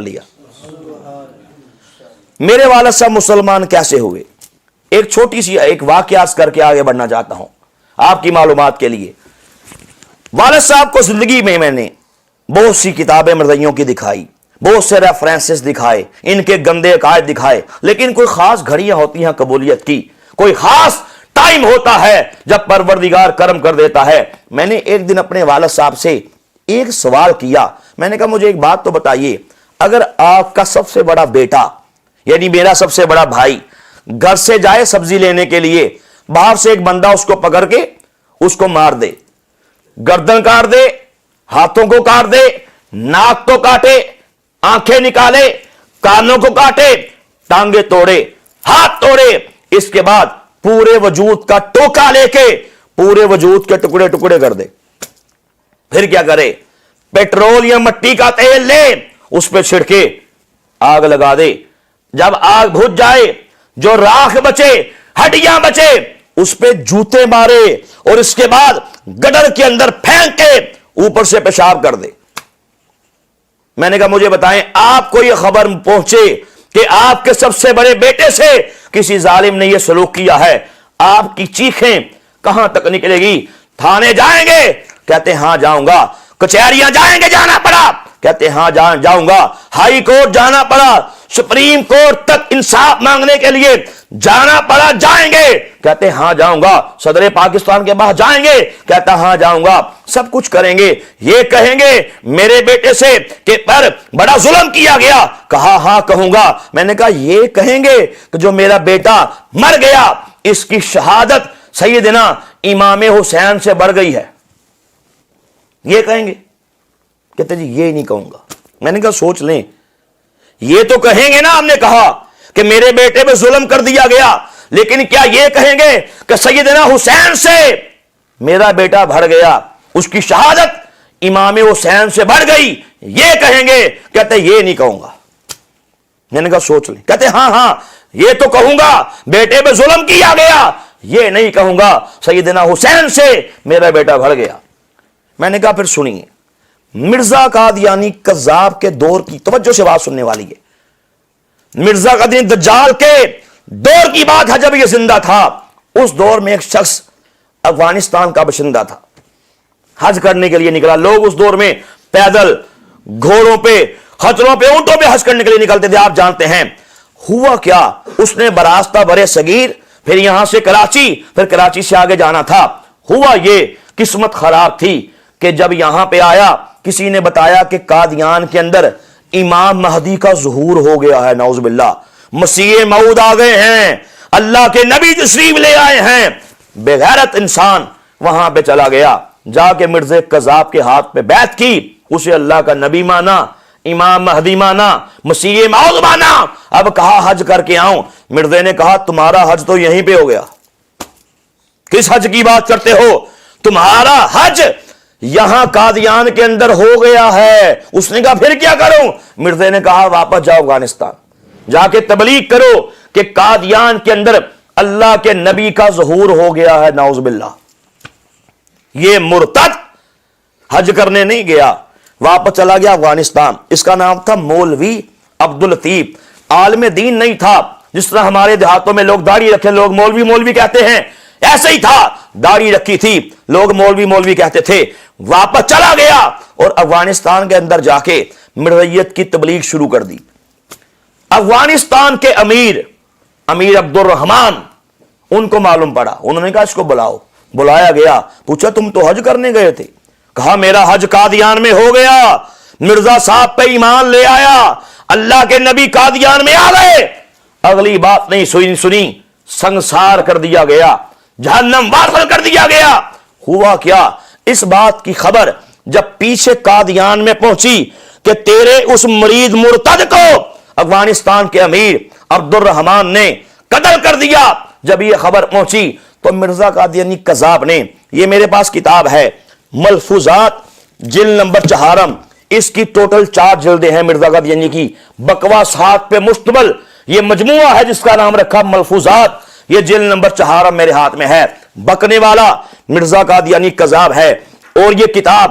لیا. میرے والد صاحب مسلمان کیسے ہوئے؟ ایک چھوٹی سی ایک واقعات کر کے آگے بڑھنا چاہتا ہوں آپ کی معلومات کے لیے. والد صاحب کو زندگی میں نے بہت سی کتابیں مردیوں کی دکھائی, بہت سے ریفرنسز دکھائے, ان کے گندے عقائد دکھائے, لیکن کوئی خاص گھڑیاں ہوتی ہیں قبولیت کی, کوئی خاص ٹائم ہوتا ہے جب پروردگار کرم کر دیتا ہے. میں نے ایک دن اپنے والد صاحب سے ایک سوال کیا. میں نے کہا مجھے ایک بات تو بتائیے, اگر آپ کا سب سے بڑا بیٹا یعنی میرا سب سے بڑا بھائی گھر سے جائے سبزی لینے کے لیے, باہر سے ایک بندہ اس کو پکڑ کے اس کو مار دے, گردن کاٹ دے, ہاتھوں کو کاٹ دے, ناک کو کاٹے, آنکھیں نکالے, کانوں کو کاٹے, ٹانگیں توڑے, ہاتھ توڑے, اس کے بعد پورے وجود کا ٹوکا لے کے پورے وجود کے ٹکڑے ٹکڑے کر دے, پھر کیا کرے؟ پیٹرول یا مٹی کا تیل لے, اس پہ چھڑکے آگ لگا دے. جب آگ بجھ جائے, جو راکھ بچے, ہڈیاں بچے, اس پہ جوتے مارے اور اس کے بعد گٹر کے اندر پھینک کے اوپر سے پیشاب کر دے. میں نے کہا مجھے بتائیں, آپ کو یہ خبر پہنچے کہ آپ کے سب سے بڑے بیٹے سے کسی ظالم نے یہ سلوک کیا ہے, آپ کی چیخیں کہاں تک نکلے گی؟ تھانے جائیں گے؟ کہتے ہاں جاؤں گا. کچہریاں جائیں گے؟ جانا پڑا؟ کہتے ہاں جاؤں گا. ہائی کورٹ جانا پڑا, سپریم کورٹ تک انصاف مانگنے کے لیے جانا پڑا, جائیں گے؟ کہتے ہاں جاؤں گا. صدر پاکستان کے پاس جائیں گے؟ کہتا ہاں جاؤں گا. سب کچھ کریں گے. یہ کہیں گے میرے بیٹے سے کہ پر بڑا ظلم کیا گیا, کہا ہاں کہوں گا. میں نے کہا یہ کہیں گے کہ جو میرا بیٹا مر گیا اس کی شہادت سیدنا امام حسین سے بڑھ گئی ہے, یہ کہیں گے؟ کہتے جی یہ نہیں کہوں گا. میں نے کہا سوچ لیں, یہ تو کہیں گے نا, ہم نے کہا کہ میرے بیٹے پہ ظلم کر دیا گیا, لیکن کیا یہ کہیں گے کہ سیدنا حسین سے میرا بیٹا بڑھ گیا, اس کی شہادت امام حسین سے بڑھ گئی, یہ کہیں گے؟ کہتے یہ نہیں کہوں گا. میں نے کہا سوچ لیں. کہتے ہاں یہ تو کہوں گا, بیٹے پہ ظلم کیا گیا, یہ نہیں کہوں گا سیدنا حسین سے میرا بیٹا بڑھ گیا. میں نے کہا پھر سنیے, مرزا قادیانی کذاب کے دور کی, توجہ سے بات سننے والی ہے, مرزا قادیانی دجال کے دور کی بات ہے جب یہ زندہ تھا. اس دور میں ایک شخص افغانستان کا باشندہ تھا, حج کرنے کے لیے نکلا. لوگ اس دور میں پیدل, گھوڑوں پہ, خچروں پہ, اونٹوں پہ حج کرنے کے لیے نکلتے تھے, آپ جانتے ہیں. ہوا کیا, اس نے براستہ برے صغیر, پھر یہاں سے کراچی, پھر کراچی سے آگے جانا تھا. ہوا یہ قسمت خراب تھی کہ جب یہاں پہ آیا, کسی نے بتایا کہ قادیان کے اندر امام مہدی کا ظہور ہو گیا ہے, نعوذ باللہ, مسیح موعود آ گئے ہیں, اللہ کے نبی تشریف لے آئے ہیں. بے غیرت انسان وہاں پہ چلا گیا, جا کے مرزا کذاب کے ہاتھ پہ بیعت کی, اسے اللہ کا نبی مانا, امام مہدی مانا, مسیح موعود مانا. اب کہا حج کر کے آؤں. مرزا نے کہا تمہارا حج تو یہیں پہ ہو گیا, کس حج کی بات کرتے ہو؟ تمہارا حج یہاں قادیان کے اندر ہو گیا ہے. اس نے کہا پھر کیا کروں؟ مرزا نے کہا واپس جاؤ افغانستان, جا کے تبلیغ کرو کہ قادیان کے اندر اللہ کے نبی کا ظہور ہو گیا ہے, نعوذ باللہ. یہ مرتد حج کرنے نہیں گیا, واپس چلا گیا افغانستان. اس کا نام تھا مولوی عبداللطیف. عالم دین نہیں تھا, جس طرح ہمارے دیہاتوں میں لوگ داڑھی رکھے لوگ مولوی مولوی کہتے ہیں, ایسے ہی تھا, داڑھی رکھی تھی, لوگ مولوی مولوی کہتے تھے. واپس چلا گیا اور افغانستان کے اندر جا کے مرزائیت کی تبلیغ شروع کر دی. افغانستان کے امیر عبد الرحمان, ان کو معلوم پڑا, انہوں نے کہا اس کو بلاؤ. بلایا گیا, پوچھا تم تو حج کرنے گئے تھے؟ کہا میرا حج قادیان میں ہو گیا, مرزا صاحب پہ ایمان لے آیا, اللہ کے نبی قادیان میں آ گئے. اگلی بات نہیں سنی, سنسار کر دیا گیا, جہنم واصل کر دیا گیا. ہوا کیا, اس بات کی خبر جب پیچھے قادیان میں پہنچی کہ تیرے اس مرید مرتد کو افغانستان کے امیر عبد الرحمان نے قتل کر دیا, جب یہ خبر پہنچی تو مرزا قادیانی کذاب نے, یہ میرے پاس کتاب ہے ملفوظات جلد نمبر 4, اس کی ٹوٹل 4 جلدیں ہیں مرزا قادیانی کی, بکواسات پہ مشتمل یہ مجموعہ ہے جس کا نام رکھا ملفوظات. یہ جلد نمبر 4 میرے ہاتھ میں ہے. بکنے والا مرزا قادیانی کذاب ہے, اور یہ کتاب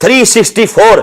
364